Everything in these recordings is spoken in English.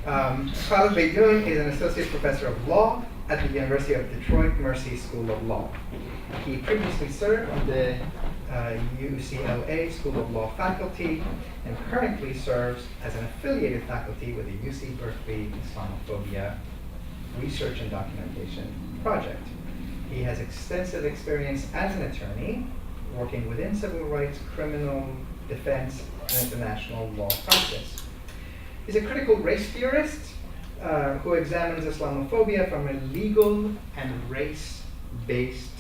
Khaled Beydoun is an associate professor of law at the University of Detroit Mercy School of Law. He previously served on the UCLA School of Law faculty and currently serves as an affiliated faculty with the UC Berkeley Islamophobia Research and Documentation Project. He has extensive experience as an attorney working within civil rights, criminal defense, and international law practice. He's a critical race theorist who examines Islamophobia from a legal and race-based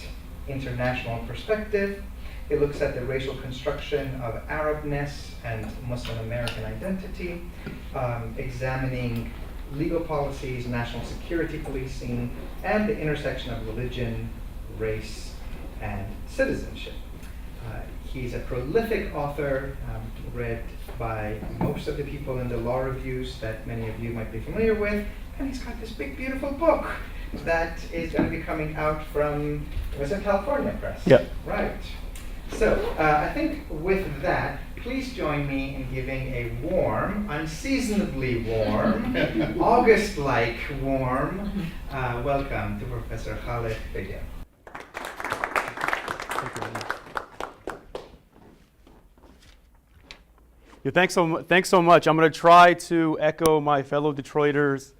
international perspective. He looks at the racial construction of Arabness and Muslim American identity, examining legal policies, national security policing, and the intersection of religion, race, and citizenship. He's a prolific author, read by most of the people in the law reviews that many of you might be familiar with, and he's got this big, beautiful book that is going to be coming out from, was it California Press? Yeah. Right. So I think with that, please join me in giving a warm, unseasonably warm, August-like warm welcome to Professor Khaled Beydoun. Yeah, thanks so much. I'm going to try to echo my fellow Detroiters'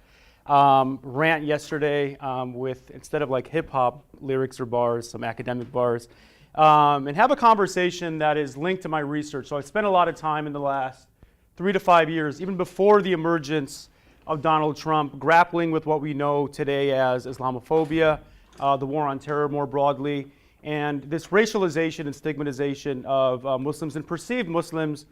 rant yesterday with, instead of like hip-hop lyrics or bars, some academic bars, and have a conversation that is linked to my research. So I spent a lot of time in the last 3 to 5 years, even before the emergence of Donald Trump, grappling with what we know today as Islamophobia, the war on terror more broadly, and this racialization and stigmatization of Muslims and perceived Muslims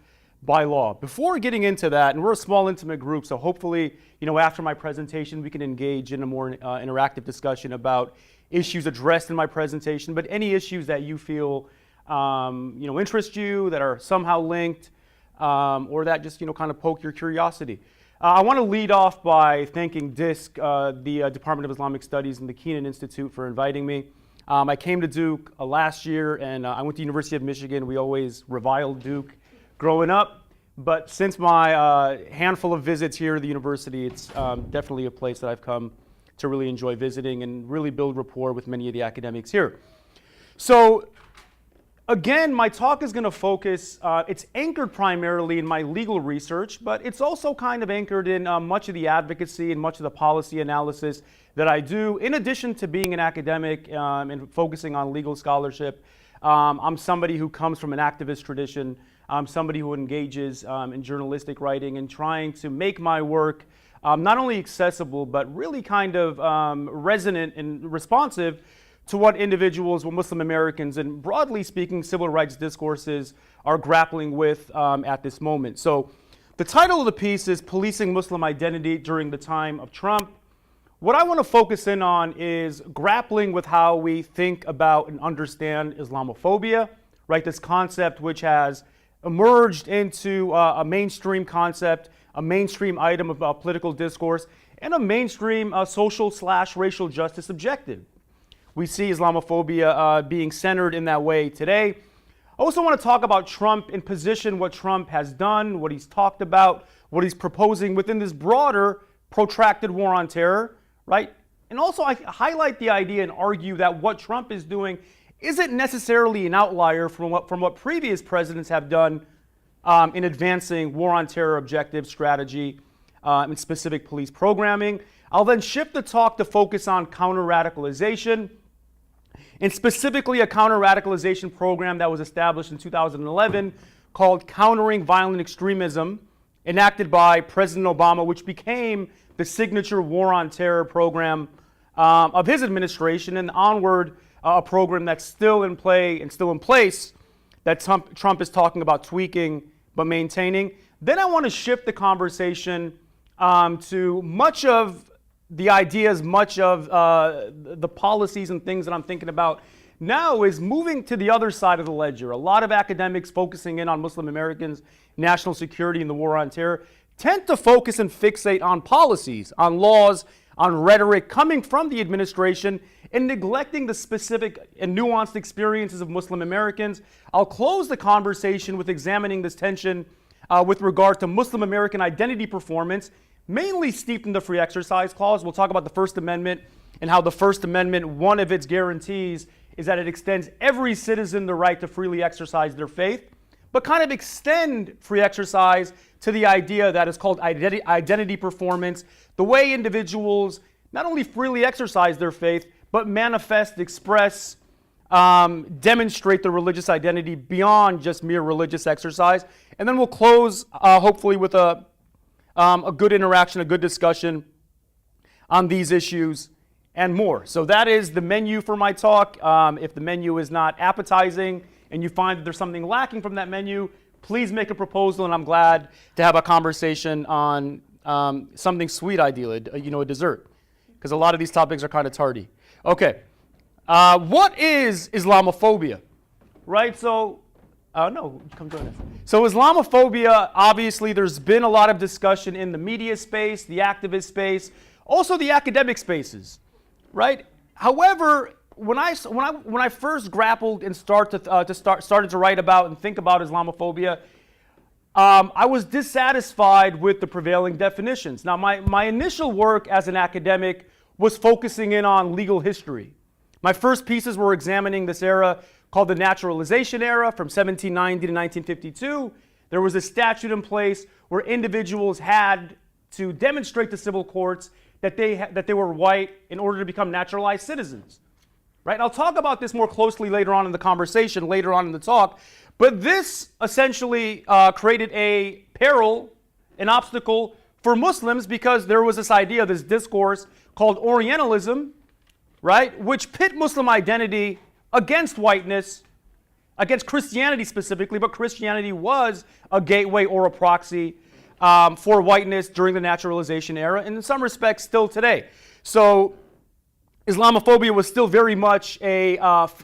by law. Before getting into that, and we're a small, intimate group, so hopefully, after my presentation, we can engage in a more interactive discussion about issues addressed in my presentation, but any issues that you feel, interest you, that are somehow linked, or that just, kind of poke your curiosity. I want to lead off by thanking DISC, the Department of Islamic Studies and the Kenan Institute for inviting me. I came to Duke last year, and I went to University of Michigan. We always reviled Duke growing up, but since my handful of visits here at the university, it's definitely a place that I've come to really enjoy visiting and really build rapport with many of the academics here. So again, my talk is going to focus, it's anchored primarily in my legal research, but it's also kind of anchored in much of the advocacy and much of the policy analysis that I do. In addition to being an academic and focusing on legal scholarship, I'm somebody who comes from an activist tradition. I'm somebody who engages in journalistic writing and trying to make my work not only accessible, but really kind of resonant and responsive to what individuals, what Muslim Americans, and broadly speaking, civil rights discourses are grappling with at this moment. So the title of the piece is Policing Muslim Identity During the Time of Trump. What I want to focus in on is grappling with how we think about and understand Islamophobia, right? This concept which has emerged into a mainstream concept, a mainstream item of political discourse, and a mainstream social/racial justice objective. We see Islamophobia being centered in that way today. I also want to talk about Trump and position what Trump has done, what he's talked about, what he's proposing within this broader, protracted war on terror, right? And also I highlight the idea and argue that what Trump is doing isn't necessarily an outlier from what previous presidents have done in advancing war on terror objective strategy and specific police programming. I'll then shift the talk to focus on counter-radicalization, and specifically a counter-radicalization program that was established in 2011 called Countering Violent Extremism, enacted by President Obama, which became the signature war on terror program of his administration, and onward a program that's still in play and still in place that Trump is talking about tweaking but maintaining. Then I want to shift the conversation to much of the ideas, much of the policies and things that I'm thinking about now is moving to the other side of the ledger. A lot of academics focusing in on Muslim Americans, national security, and the war on terror tend to focus and fixate on policies, on laws, on rhetoric coming from the administration, and neglecting the specific and nuanced experiences of Muslim Americans. I'll close the conversation with examining this tension with regard to Muslim American identity performance mainly steeped in the free exercise clause. We'll talk about the First Amendment and how the First Amendment, one of its guarantees is that it extends every citizen the right to freely exercise their faith, but kind of extend free exercise to the idea that is called identity performance, the way individuals not only freely exercise their faith, but manifest, express, demonstrate their religious identity beyond just mere religious exercise. And then we'll close, hopefully, with a good interaction, a good discussion on these issues and more. So that is the menu for my talk. If the menu is not appetizing and you find that there's something lacking from that menu, please make a proposal, and I'm glad to have a conversation on something sweet, ideally, a dessert, because a lot of these topics are kind of tardy. Okay, what is Islamophobia, right? So, no, come join us. So Islamophobia, obviously, there's been a lot of discussion in the media space, the activist space, also the academic spaces, right? However, when I first grappled and started to write about and think about Islamophobia, I was dissatisfied with the prevailing definitions. Now, my initial work as an academic was focusing in on legal history. My first pieces were examining this era called the Naturalization Era from 1790 to 1952. There was a statute in place where individuals had to demonstrate to civil courts that they were white in order to become naturalized citizens. Right? I'll talk about this more closely later on in the conversation, later on in the talk. But this essentially created a peril, an obstacle for Muslims, because there was this idea, this discourse called Orientalism, right, which pit Muslim identity against whiteness, against Christianity specifically, but Christianity was a gateway or a proxy for whiteness during the Naturalization Era, and in some respects still today. So Islamophobia was still very much a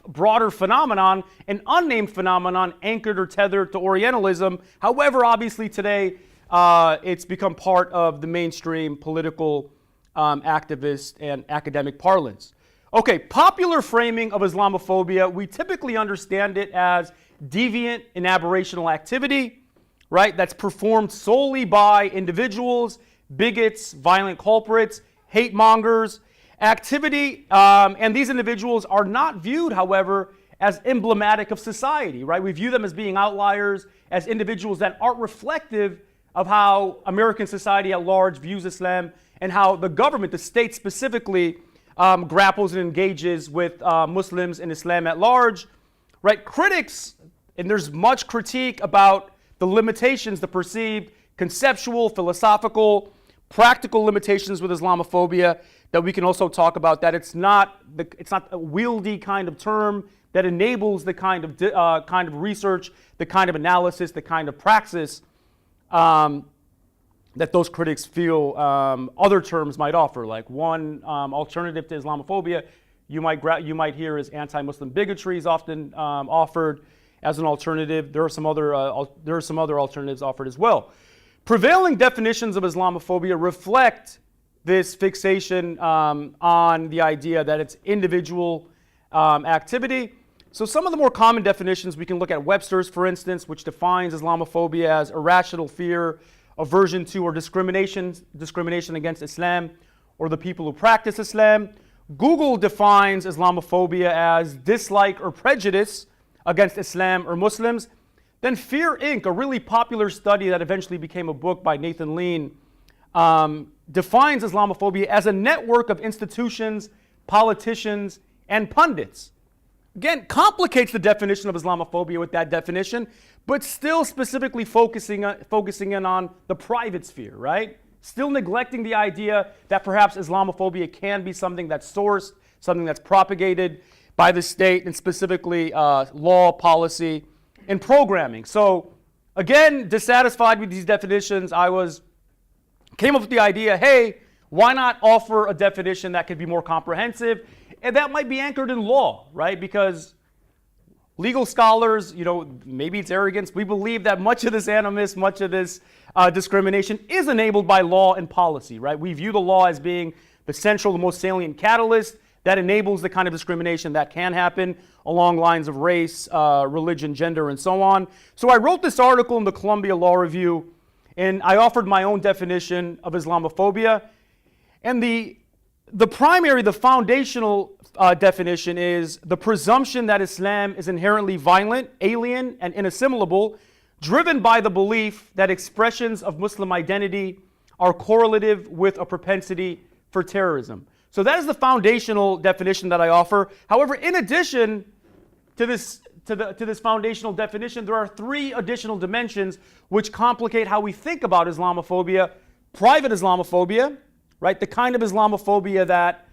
broader phenomenon, an unnamed phenomenon anchored or tethered to Orientalism. However, obviously today it's become part of the mainstream political, activist, and academic parlance. Okay, popular framing of Islamophobia, we typically understand it as deviant and aberrational activity, right, that's performed solely by individuals, bigots, violent culprits, hate mongers, activity, and these individuals are not viewed, however, as emblematic of society, right? We view them as being outliers, as individuals that aren't reflective of how American society at large views Islam and how the government, the state specifically, grapples and engages with Muslims and Islam at large, right? Critics, and there's much critique about the limitations, the perceived conceptual, philosophical, practical limitations with Islamophobia that we can also talk about, that it's not a wieldy kind of term that enables the kind of research, the kind of analysis, the kind of praxis that those critics feel other terms might offer. Like one alternative to Islamophobia you might hear is anti-Muslim bigotry is often offered as an alternative. There are some other alternatives offered as well. Prevailing definitions of Islamophobia reflect this fixation on the idea that it's individual activity. So some of the more common definitions, we can look at Webster's, for instance, which defines Islamophobia as irrational fear, aversion to, or discrimination against Islam or the people who practice Islam. Google defines Islamophobia as dislike or prejudice against Islam or Muslims. Then Fear Inc., a really popular study that eventually became a book by Nathan Lean, defines Islamophobia as a network of institutions, politicians, and pundits. Again, complicates the definition of Islamophobia with that definition, but still specifically focusing in on the private sphere, right? Still neglecting the idea that perhaps Islamophobia can be something that's sourced, something that's propagated by the state, and specifically law, policy, and programming. So again, dissatisfied with these definitions, came up with the idea, hey, why not offer a definition that could be more comprehensive? And that might be anchored in law, right? Because legal scholars, maybe it's arrogance, we believe that much of this animus, much of this discrimination is enabled by law and policy, right? We view the law as being the central, the most salient catalyst that enables the kind of discrimination that can happen along lines of race, religion, gender, and so on. So I wrote this article in the Columbia Law Review, And I offered my own definition of Islamophobia. And the foundational definition is the presumption that Islam is inherently violent, alien, and inassimilable, driven by the belief that expressions of Muslim identity are correlative with a propensity for terrorism. So that is the foundational definition that I offer. However, in addition to this foundational definition, there are 3 additional dimensions which complicate how we think about Islamophobia. Private Islamophobia, right? The kind of Islamophobia that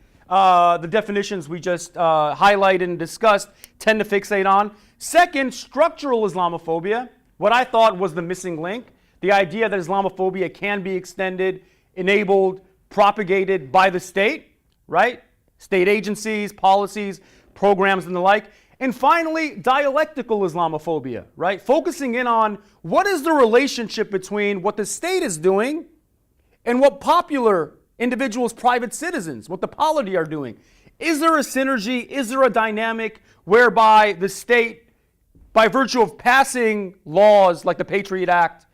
the definitions we just highlighted and discussed tend to fixate on. Second, structural Islamophobia, what I thought was the missing link. The idea that Islamophobia can be extended, enabled, propagated by the state, right? State agencies, policies, programs, and the like. And finally, dialectical Islamophobia, right? Focusing in on what is the relationship between what the state is doing and what popular individuals, private citizens, what the polity are doing. Is there a synergy? Is there a dynamic whereby the state, by virtue of passing laws like the Patriot Act,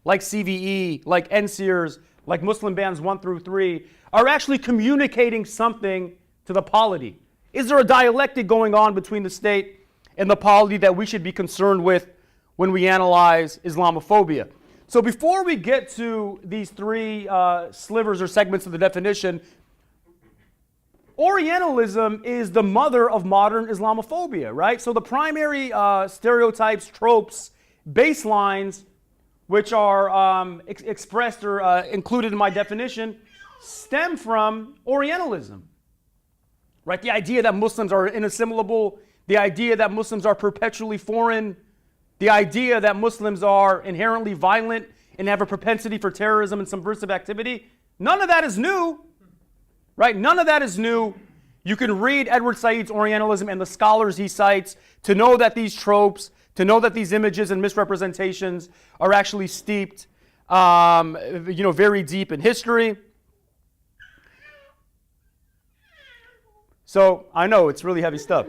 like CVE, like NSEERS, like Muslim bans 1 through 3, are actually communicating something to the polity? Is there a dialectic going on between the state and the polity that we should be concerned with when we analyze Islamophobia? So before we get to these 3 slivers or segments of the definition, Orientalism is the mother of modern Islamophobia, right? So the primary stereotypes, tropes, baselines, which are expressed or included in my definition, stem from Orientalism, right? The idea that Muslims are inassimilable, the idea that Muslims are perpetually foreign, the idea that Muslims are inherently violent and have a propensity for terrorism and subversive activity. None of that is new, right? None of that is new. You can read Edward Said's Orientalism and the scholars he cites to know that these tropes, to know that these images and misrepresentations are actually steeped, very deep in history. So I know it's really heavy stuff.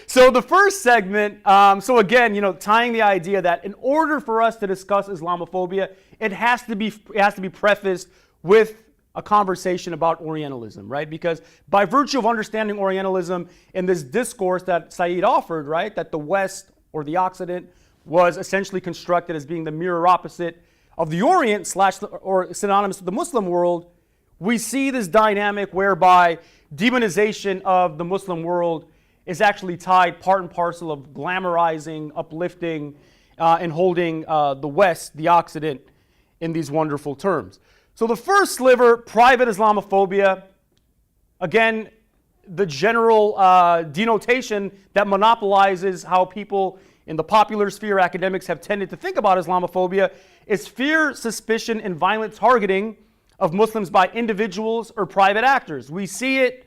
So the first segment, so again, tying the idea that in order for us to discuss Islamophobia, it has to be prefaced with a conversation about Orientalism, right? Because by virtue of understanding Orientalism in this discourse that Said offered, right, that the West or the Occident was essentially constructed as being the mirror opposite of the Orient or synonymous with the Muslim world, we see this dynamic whereby demonization of the Muslim world is actually tied part and parcel of glamorizing, uplifting, and holding the West, the Occident, in these wonderful terms. So the first sliver, private Islamophobia, again, the general denotation that monopolizes how people in the popular sphere, academics, have tended to think about Islamophobia, is fear, suspicion, and violent targeting of Muslims by individuals or private actors. We see it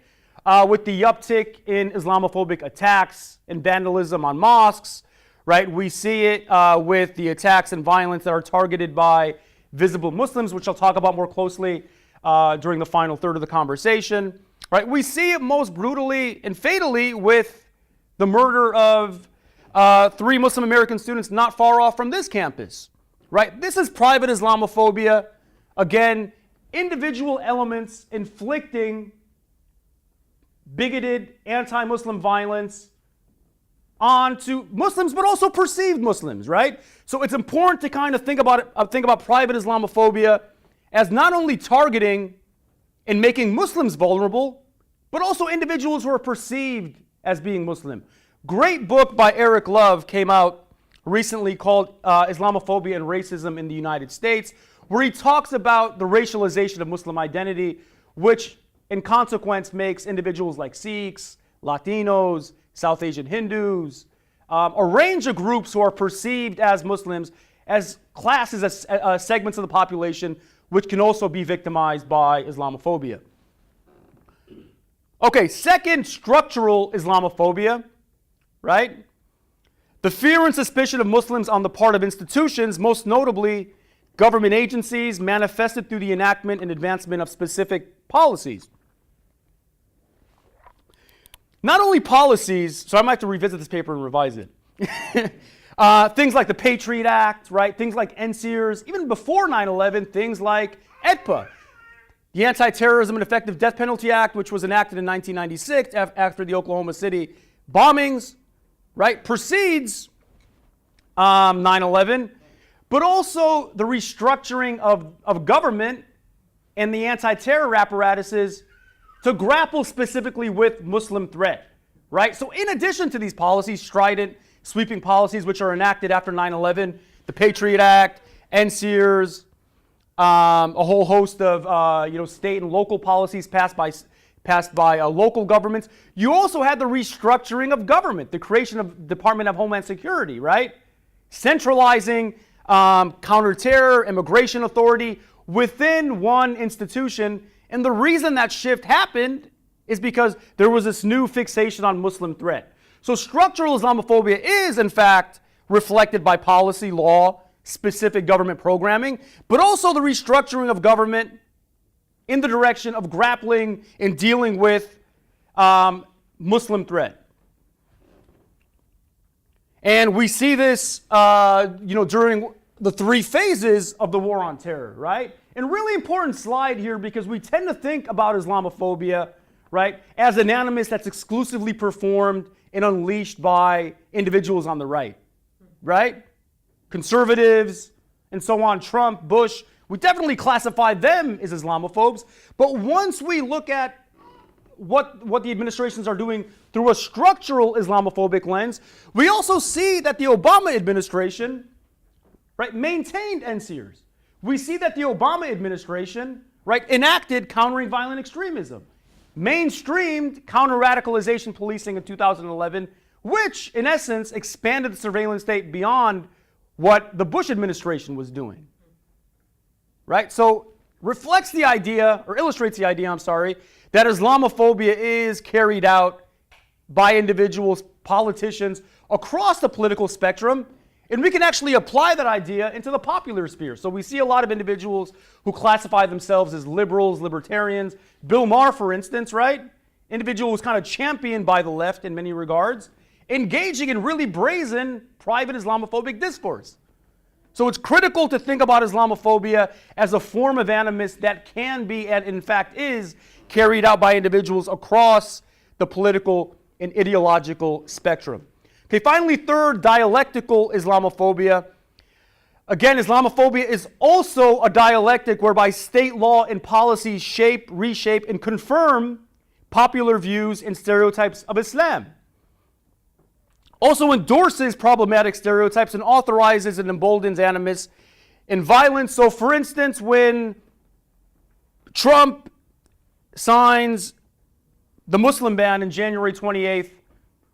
with the uptick in Islamophobic attacks and vandalism on mosques, right? We see it with the attacks and violence that are targeted by visible Muslims, which I'll talk about more closely during the final third of the conversation, right? We see it most brutally and fatally with the murder of 3 Muslim American students not far off from this campus, right? This is private Islamophobia. Again, individual elements inflicting bigoted, anti-Muslim violence onto Muslims, but also perceived Muslims, right? So it's important to kind of think about private Islamophobia as not only targeting and making Muslims vulnerable, but also individuals who are perceived as being Muslim. Great book by Eric Love came out recently called Islamophobia and Racism in the United States, where he talks about the racialization of Muslim identity, which in consequence makes individuals like Sikhs, Latinos, South Asian Hindus, a range of groups who are perceived as Muslims as classes, as segments of the population, which can also be victimized by Islamophobia. Okay, second, structural Islamophobia, right? The fear and suspicion of Muslims on the part of institutions, most notably government agencies, manifested through the enactment and advancement of specific policies. Not only policies, so I might have to revisit this paper and revise it. Things like the Patriot Act, right? Things like NSEERS, even before 9/11, things like EDPA, the Anti-Terrorism and Effective Death Penalty Act, which was enacted in 1996 after the Oklahoma City bombings, right? Precedes 9/11, but also the restructuring of government and the anti-terror apparatuses to grapple specifically with Muslim threat, right? So in addition to these policies, strident, sweeping policies which are enacted after 9/11, the Patriot Act, NSEERS, a whole host of state and local policies passed by local governments. You also had the restructuring of government, the creation of Department of Homeland Security, right? Centralizing counterterror, immigration authority within one institution. And the reason that shift happened is because there was this new fixation on Muslim threat. So structural Islamophobia is, in fact, reflected by policy, law, specific government programming, but also the restructuring of government in the direction of grappling and dealing with Muslim threat. And we see this, during the three phases of the war on terror, right? And really important slide here because we tend to think about Islamophobia, right, as an animus that's exclusively performed and unleashed by individuals on the right, right? Conservatives and so on, Trump, Bush, we definitely classify them as Islamophobes. But once we look at what the administrations are doing through a structural Islamophobic lens, we also see that the Obama administration, right, maintained NSEERS. We see that the Obama administration, right, enacted countering violent extremism, mainstreamed counter-radicalization policing in 2011, which in essence expanded the surveillance state beyond what the Bush administration was doing, right? So reflects the idea, or illustrates the idea, that Islamophobia is carried out by individuals, politicians across the political spectrum, and we can actually apply that idea into the popular sphere. So we see a lot of individuals who classify themselves as liberals, libertarians. Bill Maher, for instance, right? Individual who's kind of championed by the left in many regards, engaging in really brazen private Islamophobic discourse. So it's critical to think about Islamophobia as a form of animus that can be, and in fact is, carried out by individuals across the political and ideological spectrum. Okay, finally, third, dialectical Islamophobia. Again, Islamophobia is also a dialectic whereby state law and policies shape, reshape, and confirm popular views and stereotypes of Islam. Also endorses problematic stereotypes and authorizes and emboldens animus and violence. So, for instance, when Trump signs the Muslim ban in January 28th,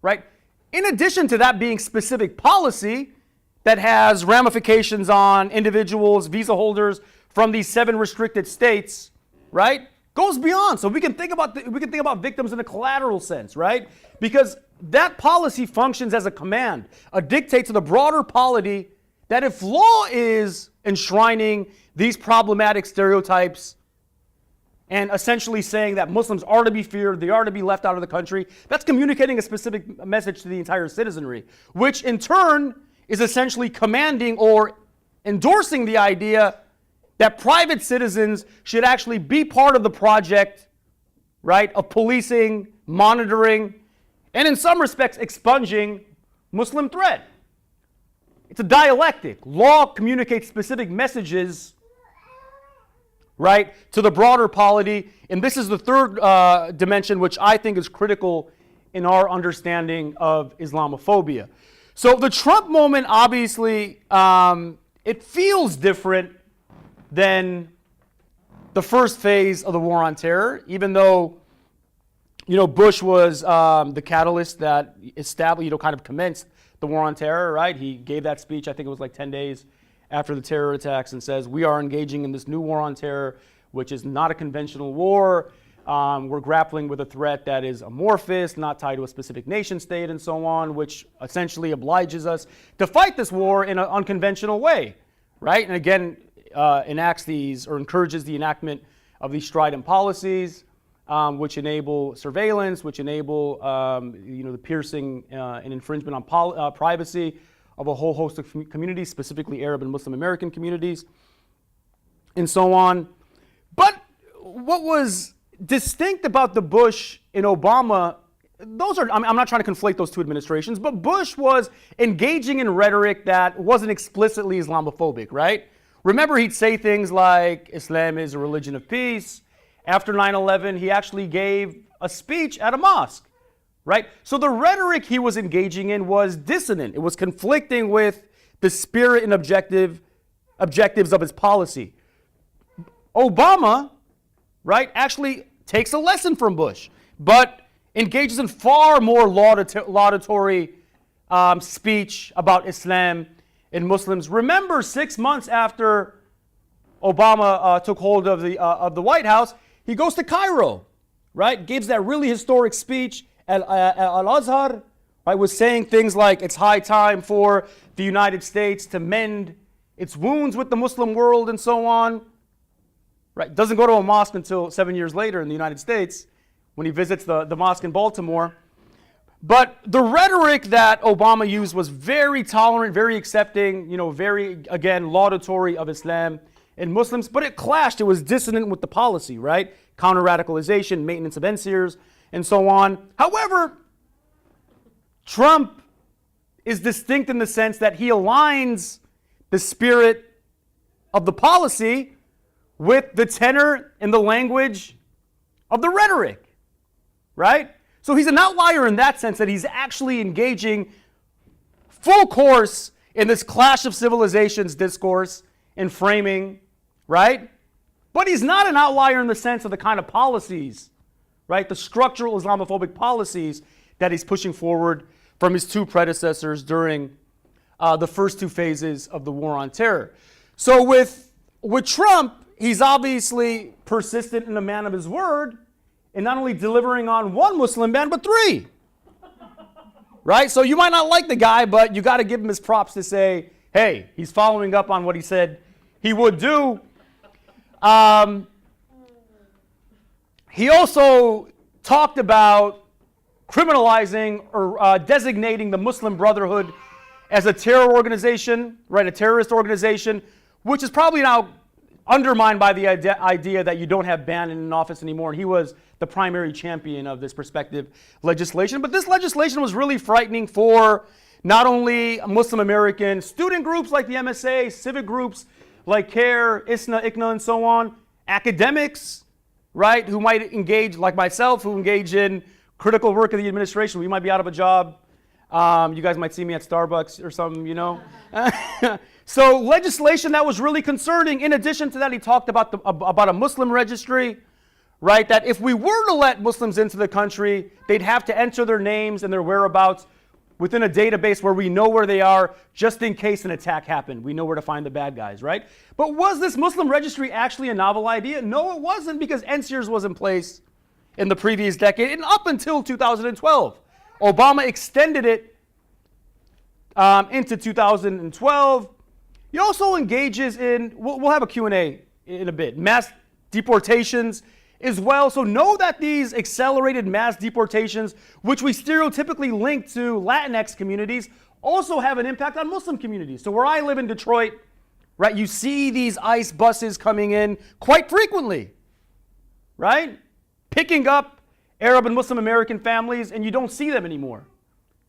right? In addition to that being specific policy that has ramifications on individuals, visa holders from these 7 restricted states, right? Goes beyond. So we can think about victims in a collateral sense, right? Because that policy functions as a command, a dictate to the broader polity that if law is enshrining these problematic stereotypes and essentially saying that Muslims are to be feared, they are to be left out of the country, that's communicating a specific message to the entire citizenry, which in turn is essentially commanding or endorsing the idea that private citizens should actually be part of the project, right, of policing, monitoring, and in some respects expunging Muslim threat. It's a dialectic. Law communicates specific messages, right, to the broader polity. And this is the third dimension, which I think is critical in our understanding of Islamophobia. So the Trump moment, obviously, it feels different than the first phase of the war on terror, even though, Bush was the catalyst that established, kind of commenced the war on terror, right? He gave that speech, I think it was like 10 days after the terror attacks, and says, we are engaging in this new war on terror, which is not a conventional war. We're grappling with a threat that is amorphous, not tied to a specific nation state and so on, which essentially obliges us to fight this war in an unconventional way, right? And again, enacts these or encourages the enactment of these strident policies, which enable surveillance, which enable the piercing and infringement on privacy of a whole host of communities, specifically Arab and Muslim American communities, and so on. But what was distinct about the Bush and Obama, I'm not trying to conflate those two administrations, but Bush was engaging in rhetoric that wasn't explicitly Islamophobic, right? Remember, he'd say things like, Islam is a religion of peace. After 9/11, he actually gave a speech at a mosque, right? So the rhetoric he was engaging in was dissonant. It was conflicting with the spirit and objectives of his policy. Obama, right, actually takes a lesson from Bush, but engages in far more laudatory speech about Islam and Muslims. Remember, 6 months after Obama took hold of the White House, he goes to Cairo, right? Gives that really historic speech at Al-Azhar, right? Was saying things like it's high time for the United States to mend its wounds with the Muslim world and so on, right? Doesn't go to a mosque until 7 years later in the United States when he visits the mosque in Baltimore. But the rhetoric that Obama used was very tolerant, very accepting, very, again, laudatory of Islam and Muslims, but it clashed. It was dissonant with the policy, right? Counter-radicalization, maintenance of NCERs, and so on. However, Trump is distinct in the sense that he aligns the spirit of the policy with the tenor and the language of the rhetoric, right? So he's an outlier in that sense, that he's actually engaging full course in this clash of civilizations discourse and framing, right? But he's not an outlier in the sense of the kind of policies, right? The structural Islamophobic policies that he's pushing forward from his two predecessors during the first two phases of the war on terror. So with Trump, he's obviously persistent and a man of his word, and not only delivering on one Muslim ban, but three. Right? So you might not like the guy, but you got to give him his props to say, hey, he's following up on what he said he would do. He also talked about criminalizing or designating the Muslim Brotherhood as a terror organization, right? A terrorist organization, which is probably now undermined by the idea that you don't have Bannon in office anymore. And he was the primary champion of this prospective legislation. But this legislation was really frightening for not only Muslim American student groups like the MSA, civic groups like CARE, ISNA, ICNA, and so on, academics, right, who might engage, like myself, who engage in critical work of the administration. We might be out of a job. You guys might see me at Starbucks or something, So legislation that was really concerning. In addition to that, he talked about a Muslim registry, right? That if we were to let Muslims into the country, they'd have to enter their names and their whereabouts within a database where we know where they are, just in case an attack happened. We know where to find the bad guys, right? But was this Muslim registry actually a novel idea? No, it wasn't, because NCERS was in place in the previous decade and up until 2012. Obama extended it into 2012. He also engages in, we'll have a Q&A in a bit, mass deportations as well. So know that these accelerated mass deportations, which we stereotypically link to Latinx communities, also have an impact on Muslim communities. So where I live in Detroit, right, you see these ICE buses coming in quite frequently, right? Picking up Arab and Muslim American families, and you don't see them anymore.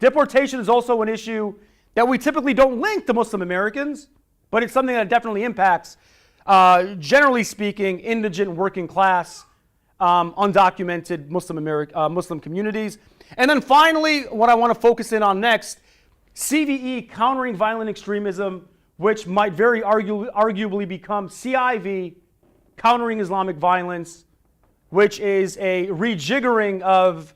Deportation is also an issue that we typically don't link to Muslim Americans, but it's something that definitely impacts, generally speaking, indigent working class, undocumented Muslim communities. And then finally, what I want to focus in on next, CVE, countering violent extremism, which might very arguably become CIV, countering Islamic violence, which is a rejiggering of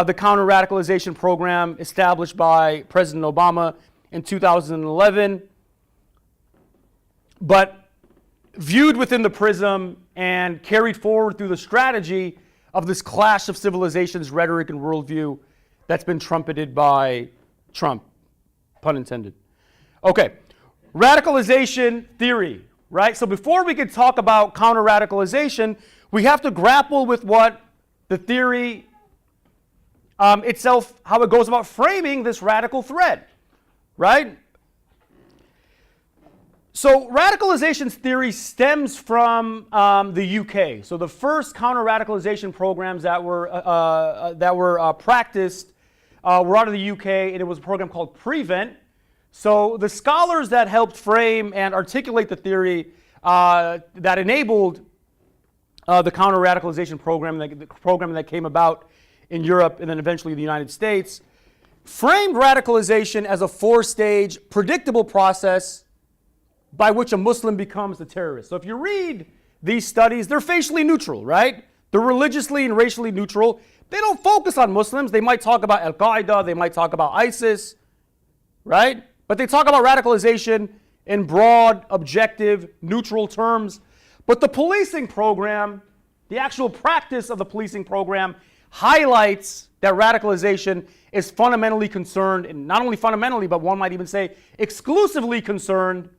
the counter-radicalization program established by President Obama in 2011, but viewed within the prism and carried forward through the strategy of this clash of civilizations rhetoric and worldview that's been trumpeted by Trump, pun intended. Okay, radicalization theory, right? So before we could talk about counter-radicalization, we have to grapple with what the theory itself, how it goes about framing this radical threat, right? So radicalization theory stems from the UK. So the first counter-radicalization programs that were practiced were out of the UK, and it was a program called Prevent. So the scholars that helped frame and articulate the theory that enabled the counter-radicalization program, the program that came about in Europe and then eventually the United States, framed radicalization as a four-stage, predictable process by which a Muslim becomes a terrorist. So if you read these studies, they're facially neutral, right? They're religiously and racially neutral. They don't focus on Muslims. They might talk about Al-Qaeda, they might talk about ISIS, right? But they talk about radicalization in broad, objective, neutral terms. But the policing program, the actual practice of the policing program, highlights that radicalization is fundamentally concerned, and not only fundamentally, but one might even say exclusively concerned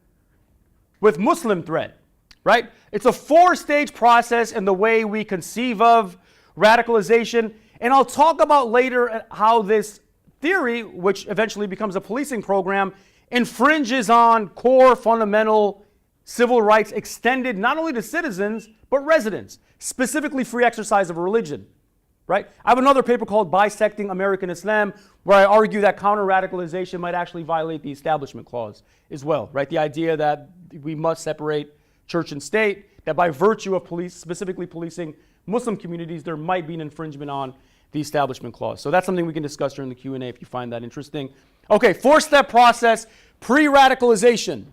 with Muslim threat, right? It's a four-stage process in the way we conceive of radicalization. And I'll talk about later how this theory, which eventually becomes a policing program, infringes on core fundamental civil rights extended not only to citizens, but residents, specifically free exercise of religion, right? I have another paper called Bisecting American Islam, where I argue that counter-radicalization might actually violate the Establishment Clause as well, right? The idea that we must separate church and state, that by virtue of specifically policing Muslim communities, there might be an infringement on the Establishment Clause. So that's something we can discuss during the Q&A if you find that interesting. Okay, four-step process, pre-radicalization.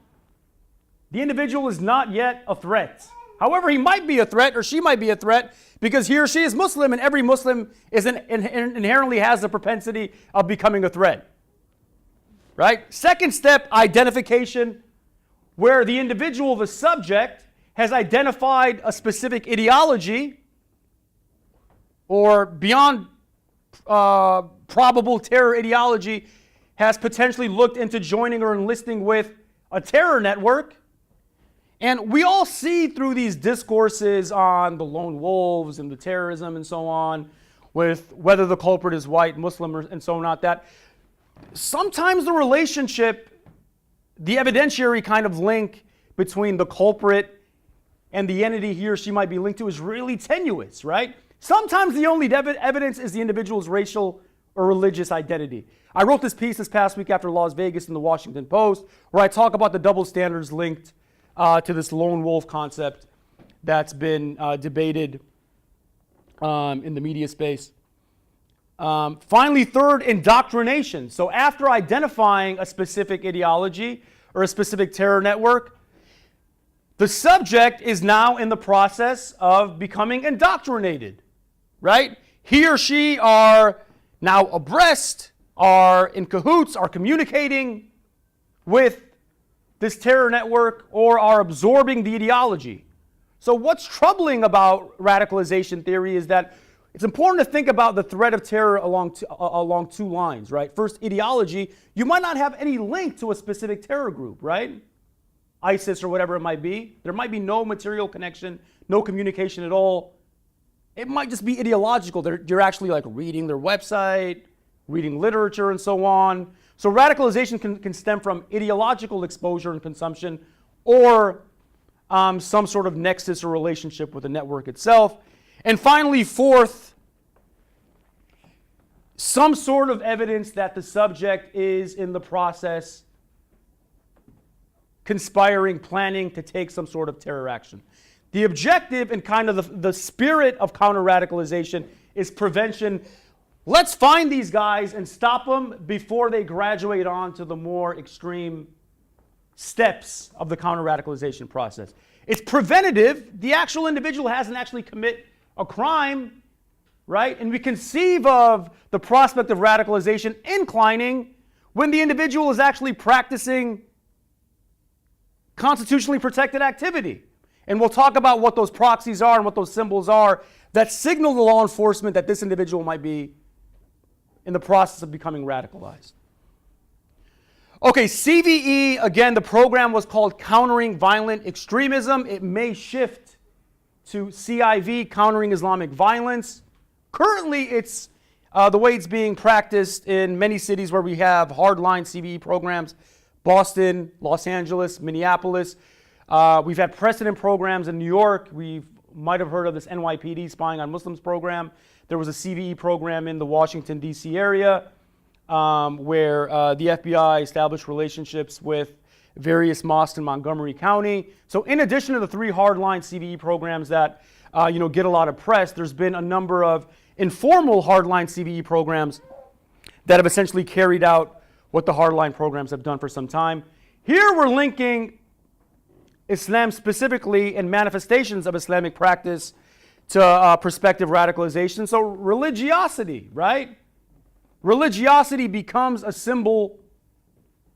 The individual is not yet a threat. However, he might be a threat or she might be a threat because he or she is Muslim, and every Muslim inherently has the propensity of becoming a threat. Right? Second step, identification, where the individual, the subject, has identified a specific ideology or beyond probable terror ideology, has potentially looked into joining or enlisting with a terror network. And we all see through these discourses on the lone wolves and the terrorism and so on, with whether the culprit is white, Muslim, and so on, that sometimes the relationship, the evidentiary kind of link between the culprit and the entity he or she might be linked to is really tenuous, right? Sometimes the only evidence is the individual's racial or religious identity. I wrote this piece this past week after Las Vegas in the Washington Post, where I talk about the double standards linked to this lone wolf concept that's been debated in the media space. Finally, third, indoctrination. So after identifying a specific ideology or a specific terror network, the subject is now in the process of becoming indoctrinated, right? He or she are now abreast, are in cahoots, are communicating with this terror network, or are absorbing the ideology. So what's troubling about radicalization theory is that it's important to think about the threat of terror along two lines, right? First, ideology. You might not have any link to a specific terror group, right? ISIS or whatever it might be. There might be no material connection, no communication at all. It might just be ideological. You're actually like reading their website, reading literature and so on. So radicalization can stem from ideological exposure and consumption, or some sort of nexus or relationship with the network itself. And finally, fourth, some sort of evidence that the subject is in the process conspiring, planning to take some sort of terror action. The objective and kind of the spirit of counter-radicalization is prevention. Let's find these guys and stop them before they graduate on to the more extreme steps of the counter-radicalization process. It's preventative. The actual individual hasn't actually commit a crime, right? And we conceive of the prospect of radicalization inclining when the individual is actually practicing constitutionally protected activity. And we'll talk about what those proxies are and what those symbols are that signal to law enforcement that this individual might be in the process of becoming radicalized. Okay, CVE, again, the program was called Countering Violent Extremism. It may shift to CIV, Countering Islamic Violence. Currently, it's the way it's being practiced in many cities where we have hardline CVE programs, Boston, Los Angeles, Minneapolis. We've had precedent programs in New York. We might have heard of this NYPD spying on Muslims program. There was a CVE program in the Washington, D.C. area where the FBI established relationships with various mosques in Montgomery County. So in addition to the 3 hardline CVE programs that get a lot of press, there's been a number of informal hardline CVE programs that have essentially carried out what the hardline programs have done for some time. Here we're linking Islam specifically and manifestations of Islamic practice to prospective radicalization. So religiosity, right? Religiosity becomes a symbol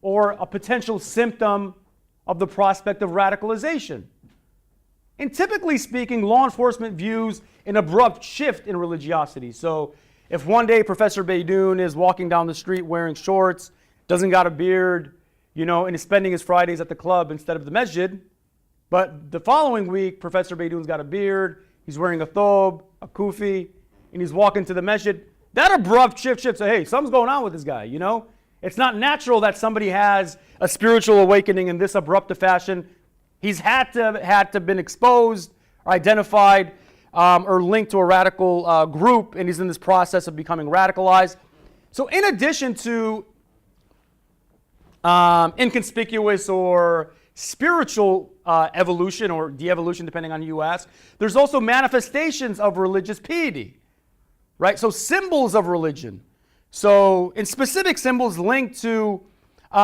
or a potential symptom of the prospect of radicalization. And typically speaking, law enforcement views an abrupt shift in religiosity. So if one day Professor Beydoun is walking down the street wearing shorts, doesn't got a beard, and is spending his Fridays at the club instead of the masjid, but the following week, Professor Beydoun's got a beard, he's wearing a thobe, a kufi, and he's walking to the masjid, that abrupt shift, so hey, something's going on with this guy, It's not natural that somebody has a spiritual awakening in this abrupt a fashion. He's had to been exposed, or identified, or linked to a radical group, and he's in this process of becoming radicalized. So in addition to inconspicuous or spiritual evolution or de-evolution, depending on who you ask, there's also manifestations of religious piety, right? So symbols of religion. So in specific symbols linked to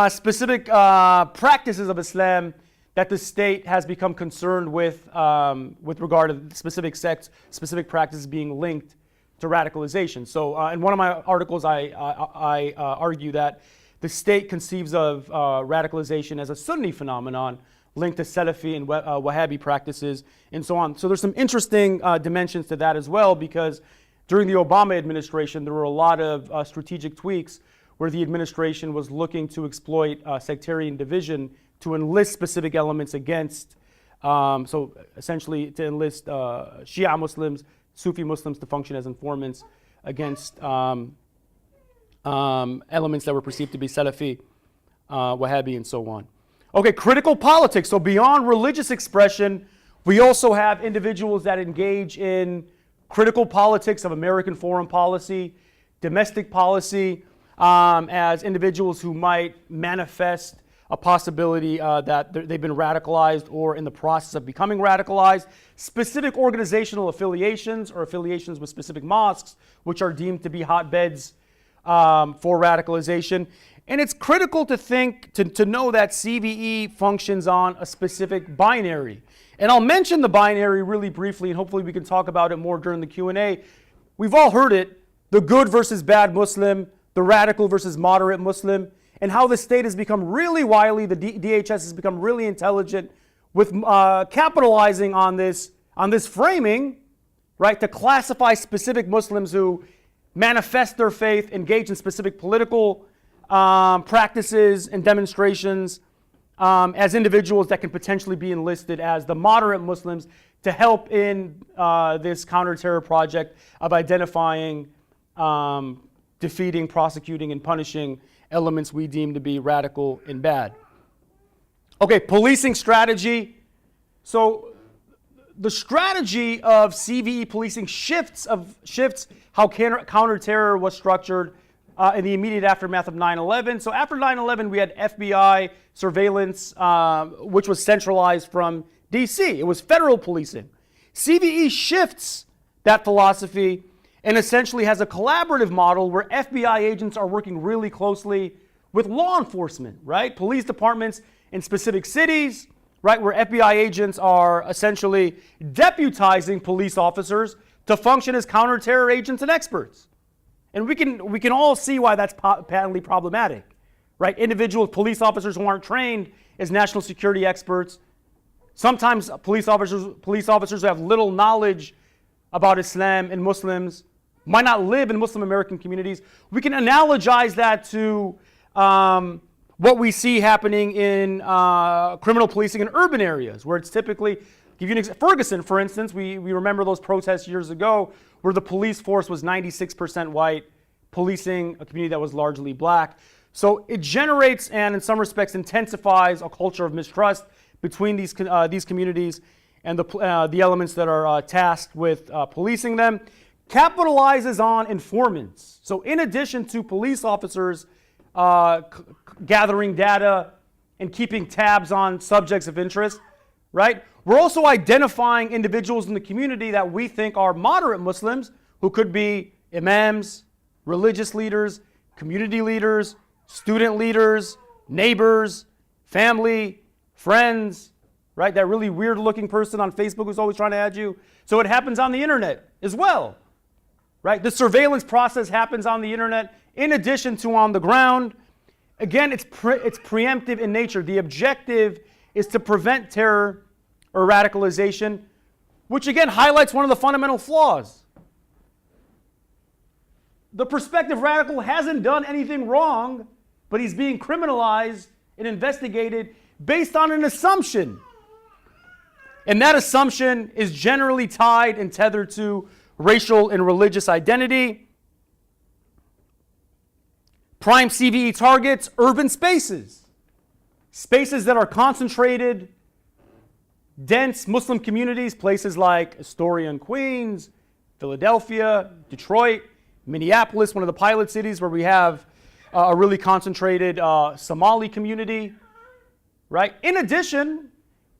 specific practices of Islam that the state has become concerned with regard to specific sects, specific practices being linked to radicalization. So in one of my articles, I argue that the state conceives of radicalization as a Sunni phenomenon linked to Salafi and Wahhabi practices and so on. So there's some interesting dimensions to that as well, because during the Obama administration, there were a lot of strategic tweaks where the administration was looking to exploit sectarian division to enlist specific elements against, so essentially to enlist Shia Muslims, Sufi Muslims to function as informants against elements that were perceived to be Salafi, Wahhabi, and so on. Okay, critical politics. So beyond religious expression, we also have individuals that engage in critical politics of American foreign policy, domestic policy, as individuals who might manifest a possibility that they've been radicalized or in the process of becoming radicalized, specific organizational affiliations or affiliations with specific mosques, which are deemed to be hotbeds for radicalization. And it's critical to think, to know that CVE functions on a specific binary. And I'll mention the binary really briefly, and hopefully we can talk about it more during the Q&A. We've all heard it, the good versus bad Muslim, the radical versus moderate Muslim, and how the state has become really wily, the DHS has become really intelligent with capitalizing on this framing, right, to classify specific Muslims who manifest their faith, engage in specific political practices and demonstrations as individuals that can potentially be enlisted as the moderate Muslims to help in this counterterror project of identifying, defeating, prosecuting, and punishing elements we deem to be radical and bad. Okay, policing strategy. So the strategy of CVE policing shifts how counterterror was structured in the immediate aftermath of 9/11. So after 9/11, we had FBI surveillance, which was centralized from DC. It was federal policing. CVE shifts that philosophy and essentially has a collaborative model where FBI agents are working really closely with law enforcement, right? Police departments in specific cities, right, where FBI agents are essentially deputizing police officers to function as counterterror agents and experts. And we can all see why that's patently problematic, right? Individual police officers who aren't trained as national security experts, sometimes police officers who have little knowledge about Islam and Muslims, might not live in Muslim American communities. We can analogize that to what we see happening in criminal policing in urban areas, where it's typically, give you an example, Ferguson, for instance, we remember those protests years ago where the police force was 96% white, policing a community that was largely black. So it generates and in some respects intensifies a culture of mistrust between these communities and the elements that are tasked with policing them. Capitalizes on informants. So in addition to police officers gathering data and keeping tabs on subjects of interest, right? We're also identifying individuals in the community that we think are moderate Muslims who could be imams, religious leaders, community leaders, student leaders, neighbors, family, friends, right? That really weird looking person on Facebook who's always trying to add you. So it happens on the internet as well, right? The surveillance process happens on the internet in addition to on the ground. Again, it's preemptive in nature. The objective is to prevent terror or radicalization, which again highlights one of the fundamental flaws. The prospective radical hasn't done anything wrong, but he's being criminalized and investigated based on an assumption. And that assumption is generally tied and tethered to racial and religious identity. Prime CVE targets urban spaces. Spaces that are concentrated, dense Muslim communities, places like Astoria and Queens, Philadelphia, Detroit, Minneapolis, one of the pilot cities where we have a really concentrated Somali community, right? In addition,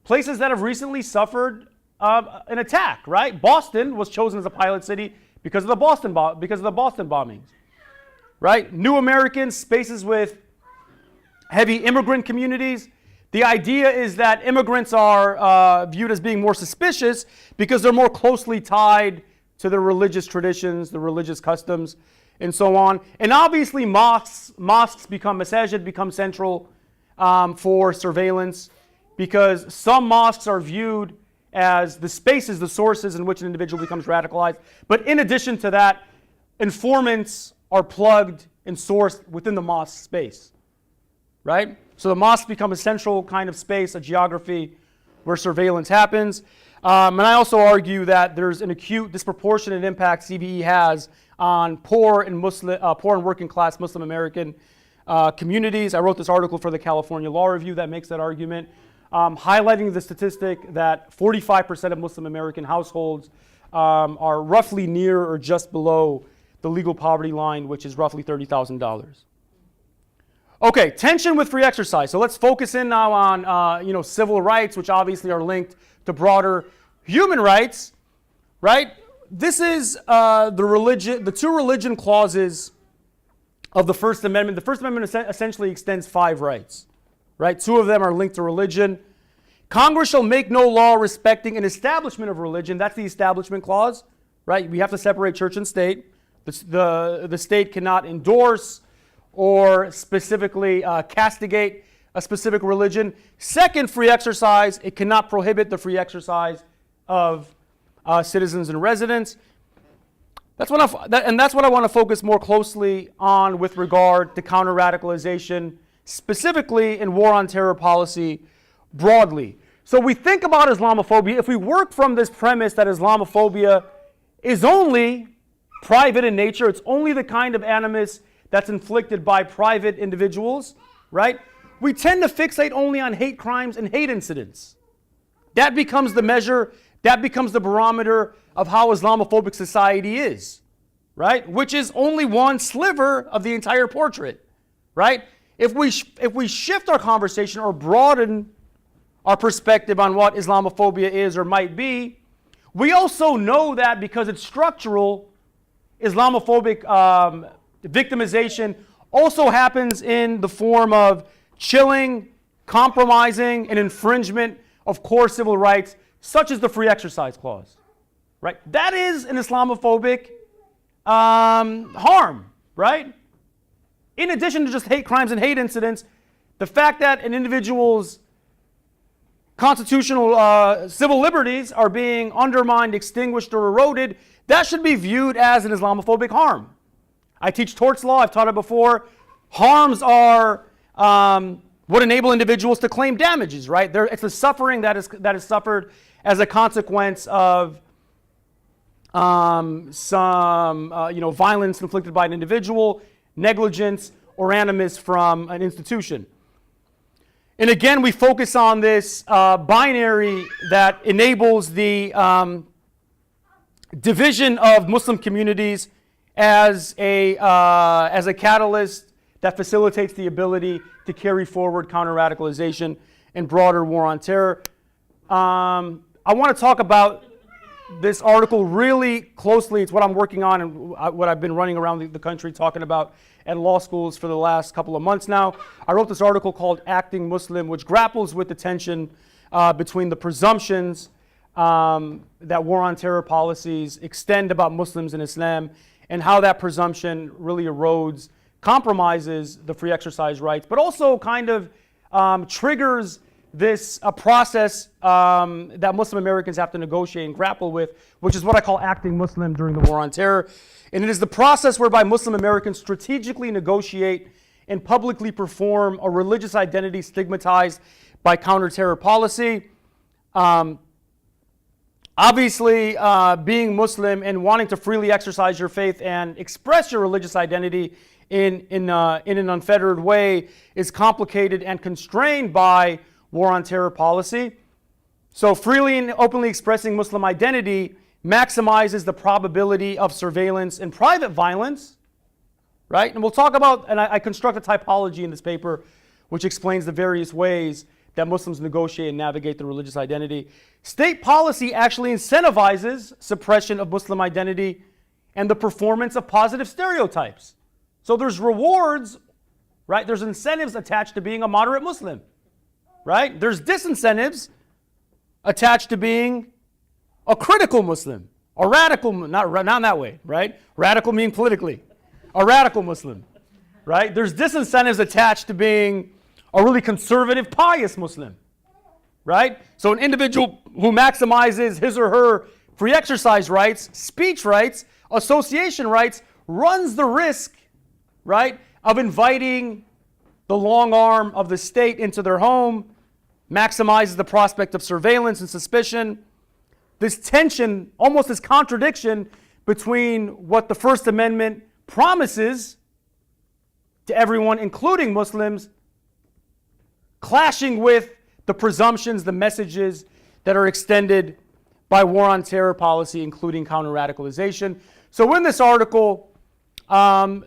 places that have recently suffered an attack, right? Boston was chosen as a pilot city because of the Boston bombings, right? New Americans, spaces with heavy immigrant communities. The idea is that immigrants are viewed as being more suspicious because they're more closely tied to the religious traditions, the religious customs, and so on. And obviously mosques become, masajid become central for surveillance because some mosques are viewed as the spaces, the sources in which an individual becomes radicalized. But in addition to that, informants are plugged and sourced within the mosque space, right? So the mosques become a central kind of space, a geography where surveillance happens. And I also argue that there's an acute, disproportionate impact CVE has on poor and working class Muslim American communities. I wrote this article for the California Law Review that makes that argument, highlighting the statistic that 45% of Muslim American households are roughly near or just below the legal poverty line, which is roughly $30,000. Okay, tension with free exercise. So let's focus in now on civil rights, which obviously are linked to broader human rights, right? This is the two religion clauses of the First Amendment. The First Amendment essentially extends 5 rights, right? 2 of them are linked to religion. Congress shall make no law respecting an establishment of religion. That's the Establishment Clause, right? We have to separate church and state. The state cannot endorse or specifically castigate a specific religion. Second, free exercise. It cannot prohibit the free exercise of citizens and residents. That's what I want to focus more closely on with regard to counter-radicalization, specifically in war on terror policy broadly. So we think about Islamophobia. If we work from this premise that Islamophobia is only private in nature, it's only the kind of animus that's inflicted by private individuals, right? We tend to fixate only on hate crimes and hate incidents. That becomes the measure, that becomes the barometer of how Islamophobic society is, right? Which is only one sliver of the entire portrait, right? If we shift our conversation or broaden our perspective on what Islamophobia is or might be, we also know that because it's structural, Islamophobic victimization also happens in the form of chilling, compromising, and infringement of core civil rights, such as the Free Exercise Clause, right? That is an Islamophobic harm, right? In addition to just hate crimes and hate incidents, the fact that an individual's constitutional civil liberties are being undermined, extinguished, or eroded, that should be viewed as an Islamophobic harm. I teach torts law, I've taught it before. Harms are what enable individuals to claim damages, right? It's the suffering that is suffered as a consequence of some violence inflicted by an individual, negligence, or animus from an institution. And again, we focus on this binary that enables the division of Muslim communities as a catalyst that facilitates the ability to carry forward counter-radicalization and broader war on terror. I want to talk about this article really closely. It's what I'm working on and what I've been running around the country talking about at law schools for the last couple of months now. I wrote this article called Acting Muslim, which grapples with the tension between the presumptions that war on terror policies extend about Muslims and Islam, and how that presumption really erodes, compromises the free exercise rights, but also kind of triggers this process that Muslim Americans have to negotiate and grapple with, which is what I call acting Muslim during the war on terror. And it is the process whereby Muslim Americans strategically negotiate and publicly perform a religious identity stigmatized by counterterror policy. Obviously, being Muslim and wanting to freely exercise your faith and express your religious identity in an unfettered way is complicated and constrained by war on terror policy. So freely and openly expressing Muslim identity maximizes the probability of surveillance and private violence, right? And we'll talk about, and I construct a typology in this paper which explains the various ways that Muslims negotiate and navigate their religious identity. State policy actually incentivizes suppression of Muslim identity and the performance of positive stereotypes. So there's rewards, right? There's incentives attached to being a moderate Muslim, right? There's disincentives attached to being a critical Muslim, a radical, not that way, right? Radical meaning politically, a radical Muslim, right? There's disincentives attached to being a really conservative, pious Muslim, right? So an individual who maximizes his or her free exercise rights, speech rights, association rights, runs the risk, right, of inviting the long arm of the state into their home, maximizes the prospect of surveillance and suspicion. This tension, almost this contradiction between what the First Amendment promises to everyone, including Muslims, clashing with the presumptions, the messages that are extended by war on terror policy, including counter-radicalization. So in this article, I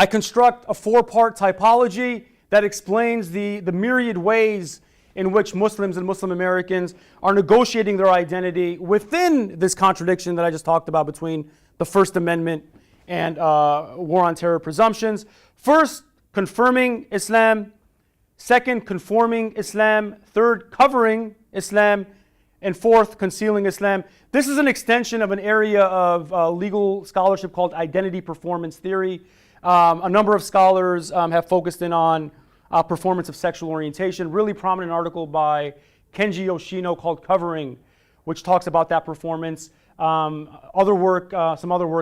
construct a four-part typology that explains the myriad ways in which Muslims and Muslim Americans are negotiating their identity within this contradiction that I just talked about between the First Amendment and war on terror presumptions. First, confirming Islam. Second, conforming Islam. Third, covering Islam. And fourth, concealing Islam. This is an extension of an area of legal scholarship called identity performance theory. A number of scholars have focused in on performance of sexual orientation. Really prominent article by Kenji Yoshino called Covering, which talks about that performance. Some other works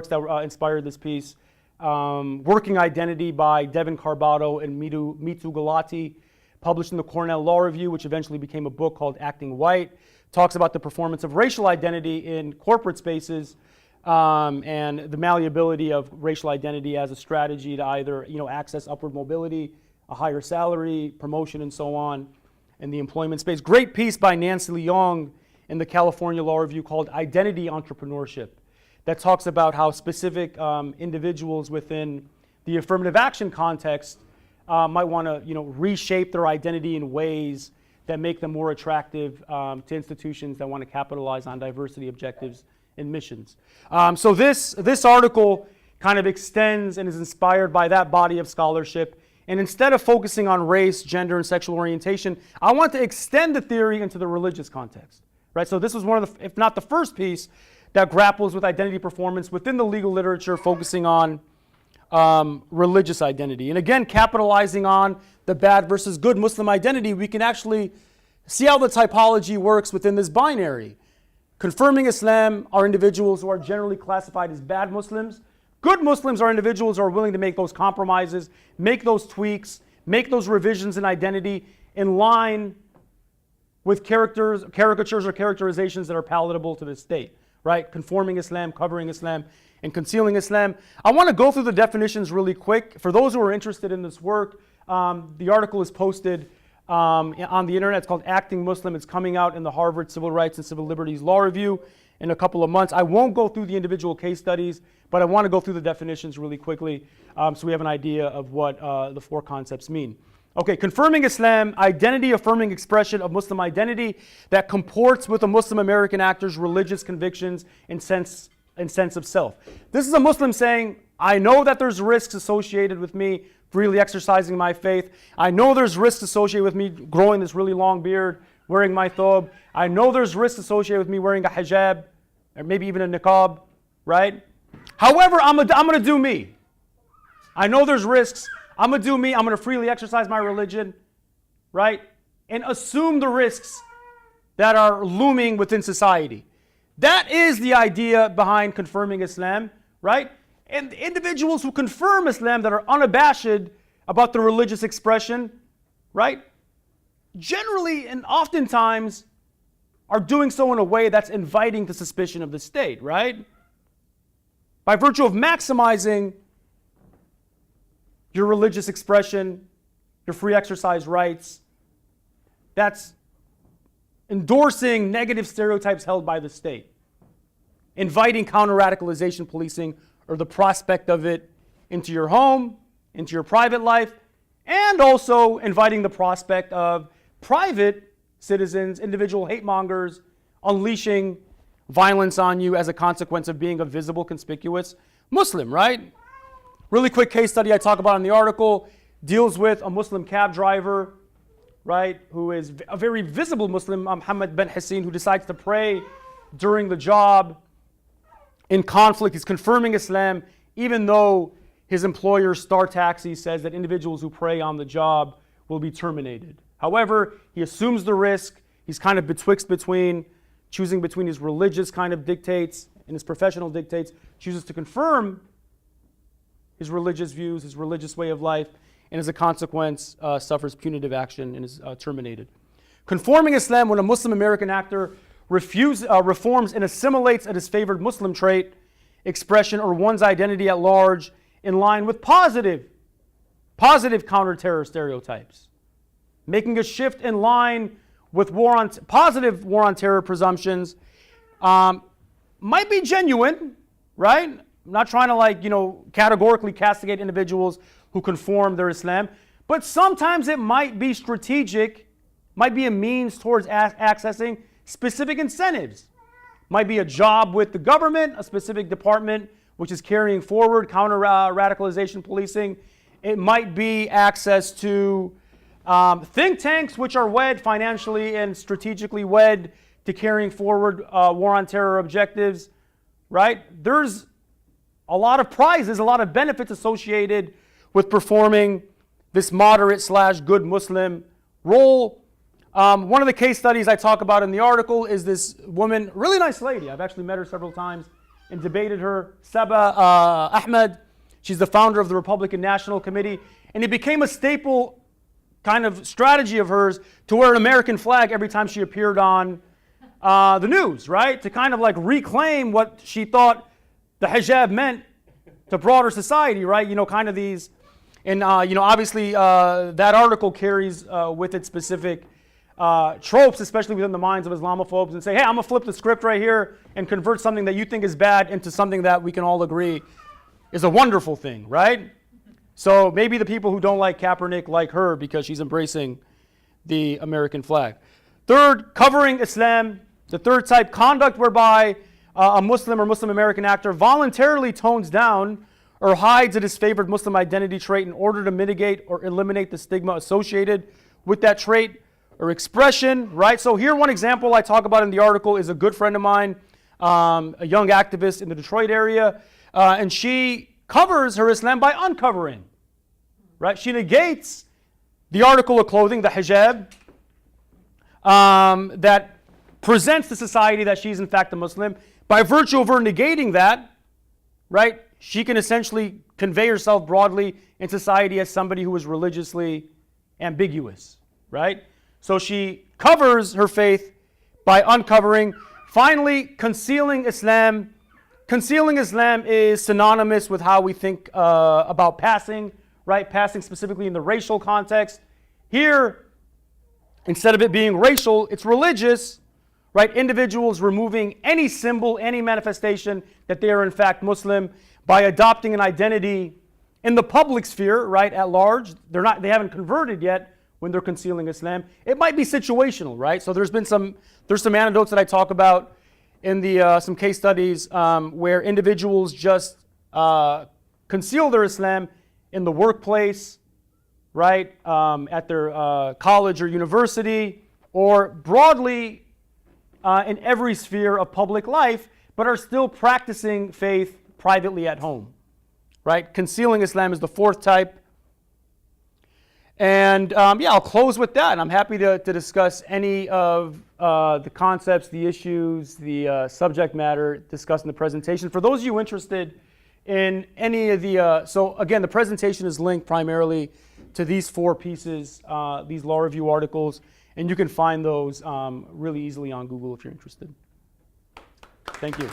that inspired this piece. Working Identity by Devin Carbato and Mitu Galati, published in the Cornell Law Review, which eventually became a book called Acting White. Talks about the performance of racial identity in corporate spaces and the malleability of racial identity as a strategy to either access upward mobility, a higher salary, promotion, and so on in the employment space. Great piece by Nancy Leong in the California Law Review called Identity Entrepreneurship that talks about how specific individuals within the affirmative action context might want to reshape their identity in ways that make them more attractive to institutions that want to capitalize on diversity objectives and missions. So this article kind of extends and is inspired by that body of scholarship. And instead of focusing on race, gender, and sexual orientation, I want to extend the theory into the religious context. Right? So this was one of the, if not the first piece, that grapples with identity performance within the legal literature, focusing on religious identity. And again, capitalizing on the bad versus good Muslim identity, we can actually see how the typology works within this binary. Confirming Islam are individuals who are generally classified as bad Muslims. Good Muslims are individuals who are willing to make those compromises, make those tweaks, make those revisions in identity in line with caricatures or characterizations that are palatable to the state. right? Conforming Islam, covering Islam, and concealing Islam. I want to go through the definitions really quick. For those who are interested in this work, the article is posted on the internet. It's called Acting Muslim. It's coming out in the Harvard Civil Rights and Civil Liberties Law Review in a couple of months. I won't go through the individual case studies, but I want to go through the definitions really quickly so we have an idea of what the four concepts mean. Okay, confirming Islam, identity-affirming expression of Muslim identity that comports with a Muslim American actor's religious convictions and sense of self. This is a Muslim saying, I know that there's risks associated with me freely exercising my faith. I know there's risks associated with me growing this really long beard, wearing my thobe. I know there's risks associated with me wearing a hijab, or maybe even a niqab, right? However, I'm going to do me. I know there's risks. I'm going to do me. I'm going to freely exercise my religion, right? And assume the risks that are looming within society. That is the idea behind confirming Islam, right? And individuals who confirm Islam that are unabashed about the religious expression, right? Generally and oftentimes are doing so in a way that's inviting the suspicion of the state, right? By virtue of maximizing your religious expression, your free exercise rights, that's endorsing negative stereotypes held by the state, inviting counter-radicalization policing or the prospect of it into your home, into your private life, and also inviting the prospect of private citizens, individual hate mongers, unleashing violence on you as a consequence of being a visible, conspicuous Muslim, right? Really quick case study I talk about in the article deals with a Muslim cab driver, right, who is a very visible Muslim, Mohammed bin Hassin, who decides to pray during the job in conflict. He's confirming Islam, even though his employer, Star Taxi, says that individuals who pray on the job will be terminated. However, he assumes the risk. He's kind of betwixt between, choosing between his religious kind of dictates and his professional dictates, chooses to confirm his religious views, his religious way of life, and as a consequence suffers punitive action and is terminated. Conforming Islam, when a Muslim American actor reforms and assimilates a disfavored Muslim trait, expression, or one's identity at large in line with positive counter-terror stereotypes, making a shift in line with positive war on terror presumptions, might be genuine, right? I'm not trying to categorically castigate individuals who conform their Islam, but sometimes it might be strategic, might be a means towards accessing specific incentives. Might be a job with the government, a specific department which is carrying forward counter-radicalization policing. It might be access to think tanks which are wed financially and strategically wed to carrying forward war on terror objectives, right? There's a lot of prizes, a lot of benefits associated with performing this moderate/good Muslim role. One of the case studies I talk about in the article is this woman, really nice lady. I've actually met her several times and debated her, Saba Ahmed. She's the founder of the Republican National Committee, and it became a staple kind of strategy of hers to wear an American flag every time she appeared on the news, right? To kind of reclaim what she thought the hijab meant to broader society, right? Kind of these, and obviously that article carries with it specific tropes, especially within the minds of Islamophobes, and say, hey, I'm gonna flip the script right here and convert something that you think is bad into something that we can all agree is a wonderful thing, right? So maybe the people who don't like Kaepernick like her because she's embracing the American flag. Third, covering Islam. The third type, conduct whereby a Muslim or Muslim American actor voluntarily tones down or hides a disfavored Muslim identity trait in order to mitigate or eliminate the stigma associated with that trait or expression, right? So here one example I talk about in the article is a good friend of mine, a young activist in the Detroit area, and she covers her Islam by uncovering, right? She negates the article of clothing, the hijab, that presents to society that she's in fact a Muslim. By virtue of her negating that, right, she can essentially convey herself broadly in society as somebody who is religiously ambiguous, right? So she covers her faith by uncovering. Finally, concealing Islam. Concealing Islam is synonymous with how we think about passing, right? Passing specifically in the racial context. Here, instead of it being racial, it's religious, right? Individuals removing any symbol, any manifestation that they are in fact Muslim by adopting an identity in the public sphere, right, at large. They haven't converted yet when they're concealing Islam. It might be situational, right? So there's some anecdotes that I talk about in the some case studies where individuals just conceal their Islam in the workplace, right, at their college or university, or broadly in every sphere of public life, but are still practicing faith privately at home, right? Concealing Islam is the fourth type. And yeah, I'll close with that. And I'm happy to discuss any of the concepts, the issues, the subject matter discussed in the presentation. For those of you interested in any of the, so again, the presentation is linked primarily to these four pieces, these law review articles, and you can find those really easily on Google if you're interested. Thank you.